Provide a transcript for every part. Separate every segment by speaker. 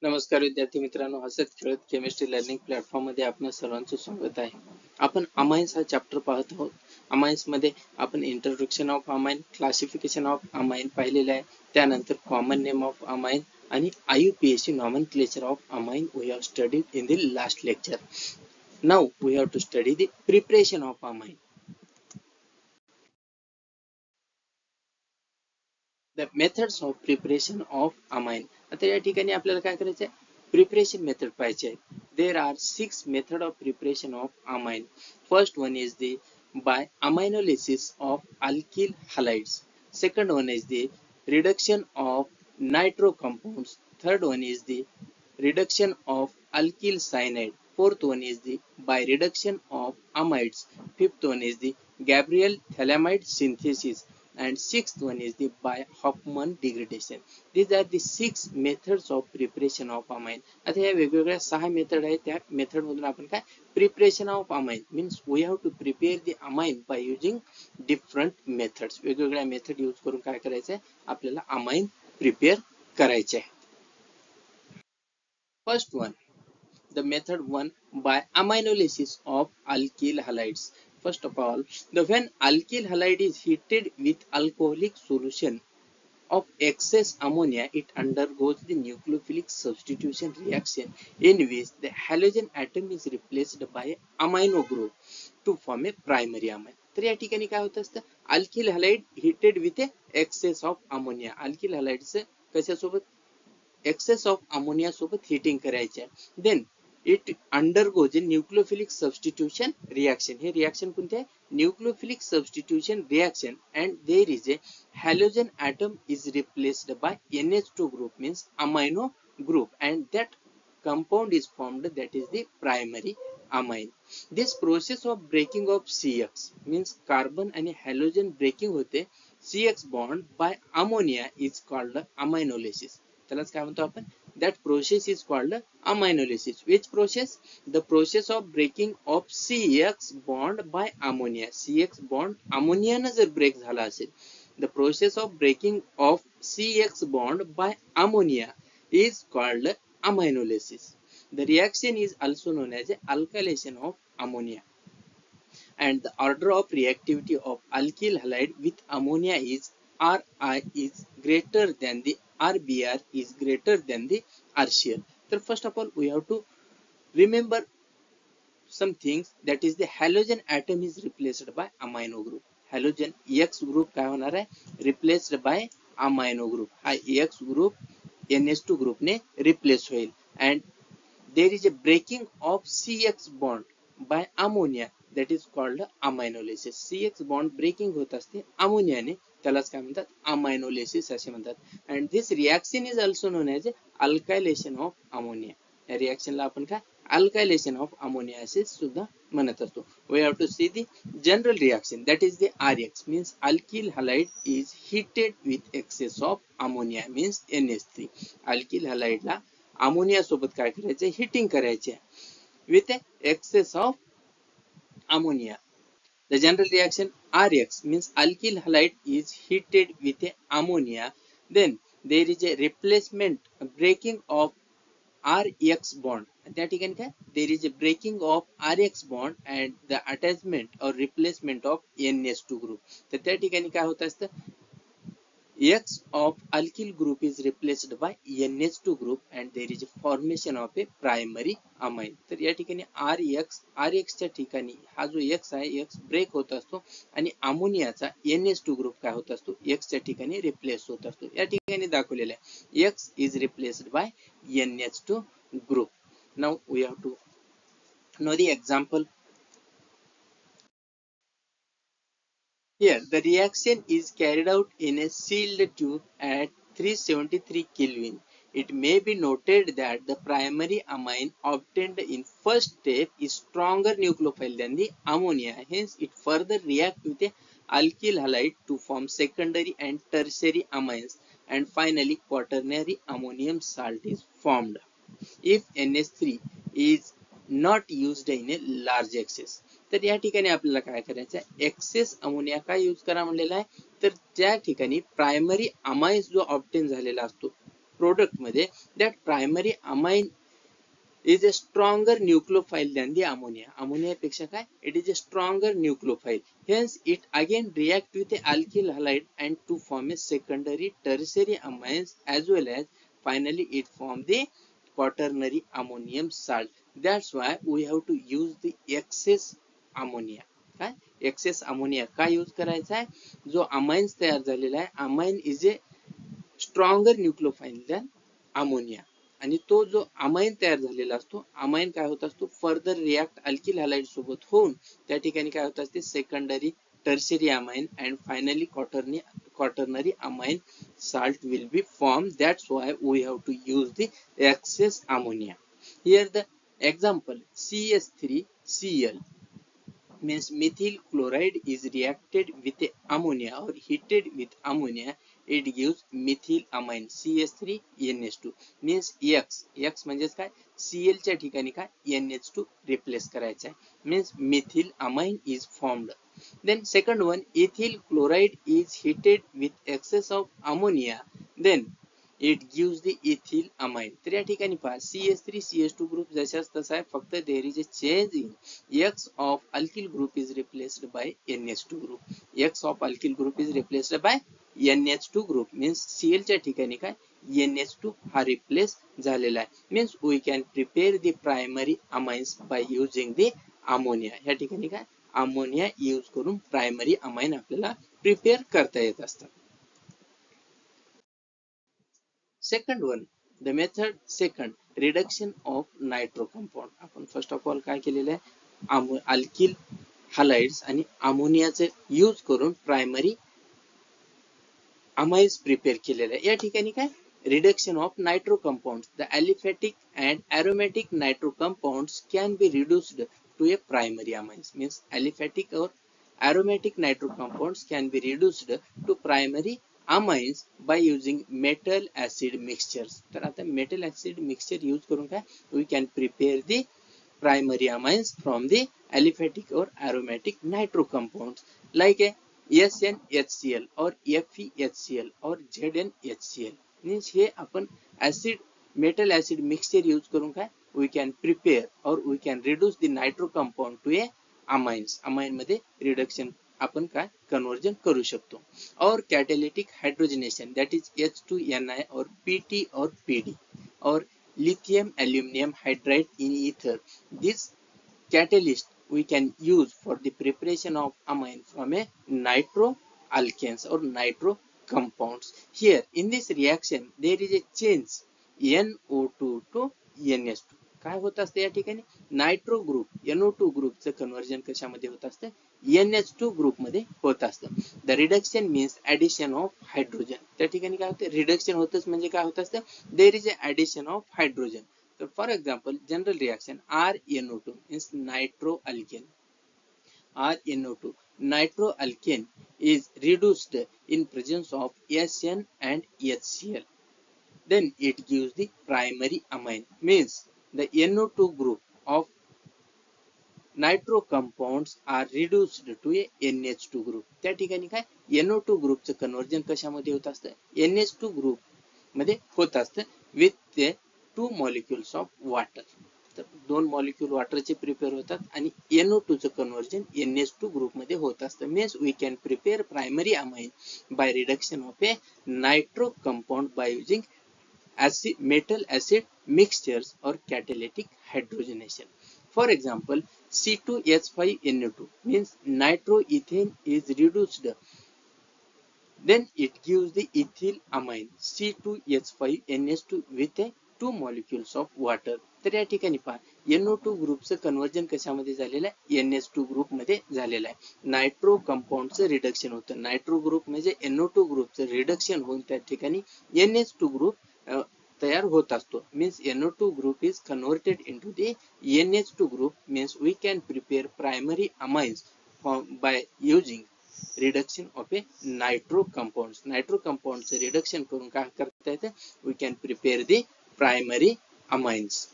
Speaker 1: नमस्कार विद्यार्थी मित्रांनो, हसत खेळत केमिस्ट्री लर्निंग प्लॅटफॉर्म मध्ये आपण सर्वांचं स्वागत आहे. आपण अमाइन्स हा चॅप्टर पाहत आहोत. अमाइन्स मध्ये आपण introduction of amine, classification of amine पाहिलेले आहे. त्यानंतर कॉमन नेम ऑफ अमाइन आणि IUPAC nomenclature of amine we have studied in the last lecture. Now we have to study the preparation of amine. The methods of preparation of amine. आता या ठिकाणी आपल्याला काय करायचं आहे, प्रिपरेशन मेथड पाहिजे आहे. There are 6 method of preparation of amine. First one is the by aminolysis of alkyl halides. Second one is the reduction of nitro compounds. Third one is the reduction of alkyl cyanide. Fourth one is the by reduction of amides. Fifth one is the Gabriel thalamide synthesis. And sixth one is the by Hofmann degradation. These are the 6 methods of preparation of amine. आता या वेगवेगळ्या 6 method आहेत. त्या method मधून आपण काय preparation of amine means we have to prepare the amine by using different methods. वेगवेगळ्या method use करून काय करायचं आहे, आपल्याला अमाइन प्रिपेअर करायचे आहे. First one, the method 1 by aminolysis of alkyl halides. First of all, when alkyl halide is heated with alcoholic solution of excess ammonia, it undergoes the nucleophilic substitution reaction in which the halogen atom is replaced by amino group to form a primary amine. तर या ठिकाणी काय होत असतं, alkyl halide heated with excess of ammonia. Alkyl हलाइडचं कशासोबत, excess of ammonia सोबत heating करायचे. Then it undergoes nucleophilic substitution reaction. हे रिएक्शन कोणते आहे, nucleophilic substitution reaction. And there is a halogen atom is replaced by NH2 group means amino group, and that compound is formed, that is the primary amine. This process of breaking of CX means carbon आणि halogen breaking होते CX bond by ammonia is called aminolysis. त्यालाच काय म्हणतो आपण, that process is called aminolysis. Which process? The process of breaking of CX bond by ammonia. CX bond ammonia ने जर break झाला असेल, the process of breaking of CX bond by ammonia is called aminolysis. The reaction is also known as alkylation of ammonia. And the order of reactivity of alkyl halide with ammonia is Ri is greater than the RBr is greater than the RCl. So first of all we have to remember some things, that is the halogen atom is replaced by amino group. Halogen X group काय होणार आहे, replaced by amino group. हा X group NH2 group ने replace होईल. And there is a breaking of CX bond by ammonia, that is called aminolysis. CX bond breaking होत असते अमोनियाने, त्यालाच काय म्हणतात, aminolysis असे म्हणतात. And this reaction is also known as alkylation of ammonia. या रिएक्शन ला आपण काय alkylation of ammonia असे सुद्धा म्हणत असतो. We have to see the general reaction, that is the RX means alkyl halide is heated with excess of ammonia means NH3. alkyl halide ला ammonia सोबत काय करायचे, हिटिंग करायचे with excess of ammonia. The general reaction RX means alkyl halide is heated with ammonia. Then there is a replacement, breaking of RX bond. त्या ठिकाणी काय, there is a breaking of RX bond and the attachment or replacement of NH2 group. तर त्या ठिकाणी काय होत असतं, X of alkyl group is replaced by NH2 group and there is a formation of a primary amine. तर या ठिकाणी RX च्या ठिकाणी हा जो X आहे, X ब्रेक होत असतो आणि अमोनियाचा NH2 ग्रुप काय होत असतो, X च्या ठिकाणी रिप्लेस होत असतो. या ठिकाणी दाखवलेलं आहे X is replaced by NH2 group. Now we have to know the example. Here the reaction is carried out in a sealed tube at 373 Kelvin. It may be noted that the primary amine obtained in first step is stronger nucleophile than the ammonia. Hence it further reacts with the alkyl halide to form secondary and tertiary amines, and finally quaternary ammonium salt is formed. If NH3 is not used in a large excess. तर या ठिकाणी आपल्याला काय करायचं आहे, access ammonia काय use करा म्हणलेला आहे, तर त्या ठिकाणी प्रायमरी अमाइन्स जो ऑब्टेन झालेला असतो, प्रोडक्ट मध्ये that primary amine is a stronger nucleophile than the ammonia. Ammonia पेक्षा काय? It is a stronger nucleophile. Hence, it again react with the alkyl halide and to form a secondary, tertiary amines as well as finally it form the quaternary ammonium salt. That's why we have to use the excess ammonia. काय? Excess ammonia का use करायचा आहे? जो amines तयार झालेला आहे, amine is a stronger nucleophile than ammonia. आणि तो जो अमाइन तयार झालेला असतो, अमाइन काय होत असतो, फर्दर रिॲक्ट अल्किल हॅलाइड सोबत होऊन त्या ठिकाणी काय होत असते, secondary tertiary amine and finally quaternary amine salt will be formed. That's why we have to use the excess ammonia. Here the example CS3Cl means methyl chloride is reacted with ammonia or heated with ammonia, it gives methyl amine CH3NH2 means X म्हणजेच काय, Cl च्या ठिकाणी काय NH2 replace करायचा आहे, means methyl amine is formed. Then second one, ethyl chloride is heated with excess of ammonia, then it gives the ethyl amine. तर या ठिकाणी पहा CH3 CH2 ग्रुप जशाच तसा आहे, फक्त there is a change in X of alkyl group is replaced by NH2 group. X of alkyl group is replaced by NH2 group means Cl च्या ठिकाणी काय NH2 हा रिप्लेस झालेला आहे, means we can prepare the primary amines by using the ammonia. या ठिकाणी काय ammonia use करून प्रायमरी अमाइन आपल्याला प्रिपेअर करता येत असतात. Second one, the method second, reduction of nitro compound. आपण फर्स्ट ऑफ ऑल काय केलेलं आहे, अल्किल हॅलाइड्स आणि अमोनियाचे यूज करून प्रायमरी अमाइन्स प्रिपेअर केलेले आहे. या ठिकाणी काय reduction of nitro compounds, the aliphatic and aromatic nitro compounds can be reduced to a primary amines, means aliphatic or aromatic nitro compounds can be reduced to primary amines by using metal acid mixtures. तर आता metal acid mixture use करून काय we can prepare the primary amines from the aliphatic or aromatic nitro compounds like a SnHCl or FeHCl or ZnHCl. means हे आपण acid metal acid mixture use करून काय we can prepare or we can reduce the nitro compound to a amines. amine मध्ये reduction आपण काय conversion करू शकतो. or catalytic hydrogenation, that is H2Ni or PT or PD or lithium aluminum hydride in ether. This catalyst we can use for the preparation of amine from a nitro alkanes or nitro compounds. Here in this reaction there is a change NO2 to NH2. काय होत असते या ठिकाणी nitro group NO2 ग्रुपचं conversion कशामध्ये होत असतं, NH2 group मध्ये होत असतं. The reduction means addition of hydrogen. त्या ठिकाणी काय होतं, रिडक्शन होतच म्हणजे काय होत असतं, there is a addition of hydrogen. तर for example general reaction RNO2 means nitro alkane, RNO2 nitro alkane is reduced in presence of SN and HCl. Then it gives the primary amine, means the NO2 group of nitro compounds are reduced to a NH2 group. त्या ठिकाणी काय NO2 ग्रुपचं conversion कशामध्ये होत असतं, NH2 group मध्ये होत असतं with the 2 molecules of water. तर 2 मॉलिक्यूल वॉटरचे प्रिपेअर होतात आणि NO2 चं कन्वर्जन NH2 ग्रुप मध्ये होत असतं. Means we can prepare primary amine by reduction of a nitro compound by using metal acid mixtures or catalytic hydrogenation. For example, C2H5NO2 means nitroethane is reduced, then it gives the ethyl amine C2H5NH2 with a 2 molecules of water. तर या ठिकाणी पहा NO2 ग्रुपचं conversion कशामध्ये झालेलं आहे, NH2 group मध्ये झालेलं आहे. नायट्रो कंपाऊंडचं रिडक्शन होतं, नायट्रो ग्रुप म्हणजे NO2 ग्रुपचं रिडक्शन होऊन त्या ठिकाणी NH2 ग्रुप तयार होत असतो. Means NO2 group is converted into the NH2 group, means we can prepare primary amines by using reduction of a nitro compounds. Nitro compounds reduction करून काय करता येते, we can prepare the primary amines.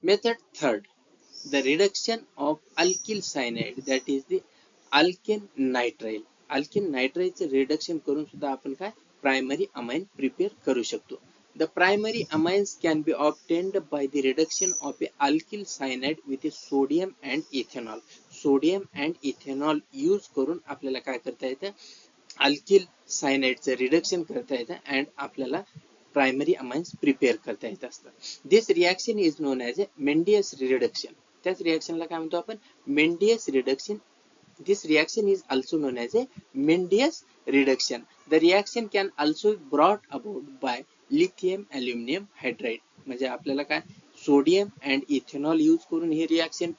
Speaker 1: Method third, the reduction of alkyl cyanide, that is the alkane nitrile. Alkyl नायट्राइडचं reduction करून सुद्धा आपण काय primary amine prepare करू शकतो. The primary amines can be obtained by the reduction of a alkyl cyanide with a sodium and ethanol. Sodium and ethanol use करून आपल्याला काय करता येतं, अल्किल सायनाइडचं रिडक्शन करता येतं अँड आपल्याला प्रायमरी अमाइन्स प्रिपेअर करता येत असतात. This reaction is known as a Mendius reduction. त्याच रिॲक्शनला काय म्हणतो आपण, Mendius reduction. This reaction is also known as a Mendius reduction. The reaction can also be brought about by lithium aluminum hydride. म्हणजे आपल्याला काय सोडियम अँड इथेनॉल यूज करून हे रिॲक्शन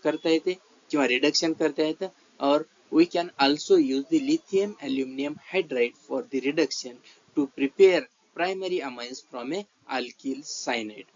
Speaker 1: करता येते किंवा रिडक्शन करता येतं. और we can also use the lithium aluminum hydride for the reduction to prepare primary amines from a alkyl cyanide.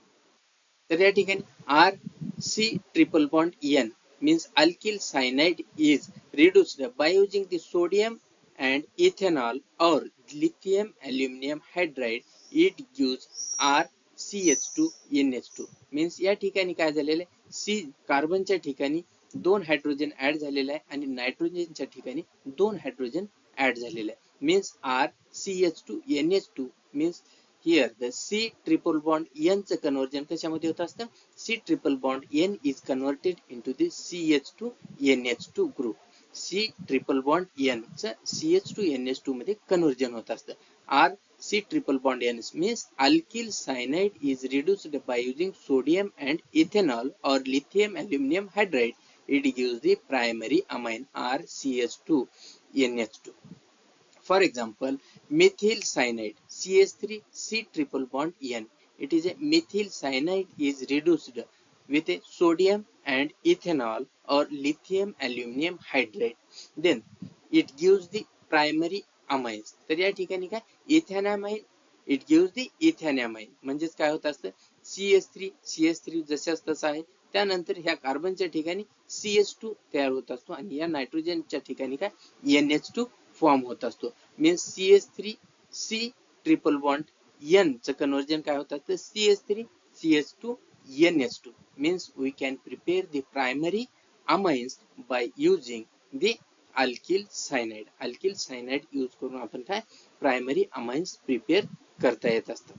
Speaker 1: तर या ठिकाणी RC triple bond N means alkyl cyanide is reduced by using the sodium and ethanol or lithium aluminum hydride. It gives RCH2NH2 means या ठिकाणी काय झालेलं आहे, C कार्बनच्या ठिकाणी 2 hydrogen add झालेला आहे आणि नायट्रोजनच्या ठिकाणी 2 हायड्रोजन ऍड झालेला आहे. means RCH2NH2 means here the C triple bond N चं कन्वर्जन कशामध्ये होत असतं, C triple bond N is converted into the CH2NH2 group. C triple bond N चं CH2NH2 मध्ये कन्वर्जन होत असतं. RC triple bond N means alkyl cyanide is reduced by using sodium and ethanol or lithium aluminum hydride. It gives the primary amine RCH2NH2. For example, methyl cyanide CH3 C triple bond N. It is a methyl cyanide is reduced with a sodium and ethanol or lithium aluminum hydride. Then it gives the primary amines. तर या ठिकाणी काय इथॅनामाइन, it gives the ethanamine. म्हणजेच काय होत असतं, CH3 जशाच तसा आहे. त्यानंतर ह्या कार्बनच्या ठिकाणी CH2 तयार होत असतो आणि या नायट्रोजनच्या ठिकाणी काय NH2 फॉर्म होत असतो. Means CH3 C triple bond N चं कन्वर्जन काय होतं, तर CH3 CH2 NH2 means we can prepare the primary amines by using the alkyl cyanide. Alkyl cyanide use करून आपण काय प्रायमरी amines प्रिपेअर करता येत असतात.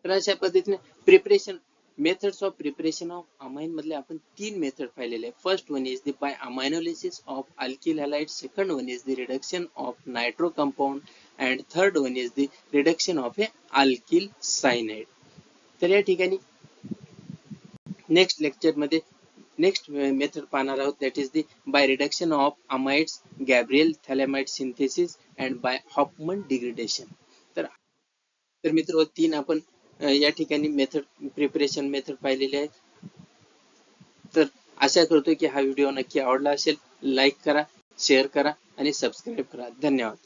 Speaker 1: तर अशा पद्धतीने preparation methods of preparation of amine मधले आपण 3 मेथड पाहिलेले आहे. First one is the by aminolysis of alkyl halide, second one is the reduction of nitro compound and third one is the reduction of a alkyl cyanide. तर या ठिकाणी next lecture मध्ये next method पाहणार आहोत, that is the by reduction of amides, Gabriel phthalimide synthesis and by Hofmann degradation. तर मित्र 3 आपण या ठिकाणी मेथड प्रिपरेशन मेथड पाहिलेले आहे. तर आशा करतो की हा व्हिडिओ नक्की आवडला असेल. लाईक करा, शेअर करा आणि सबस्क्राईब करा. धन्यवाद.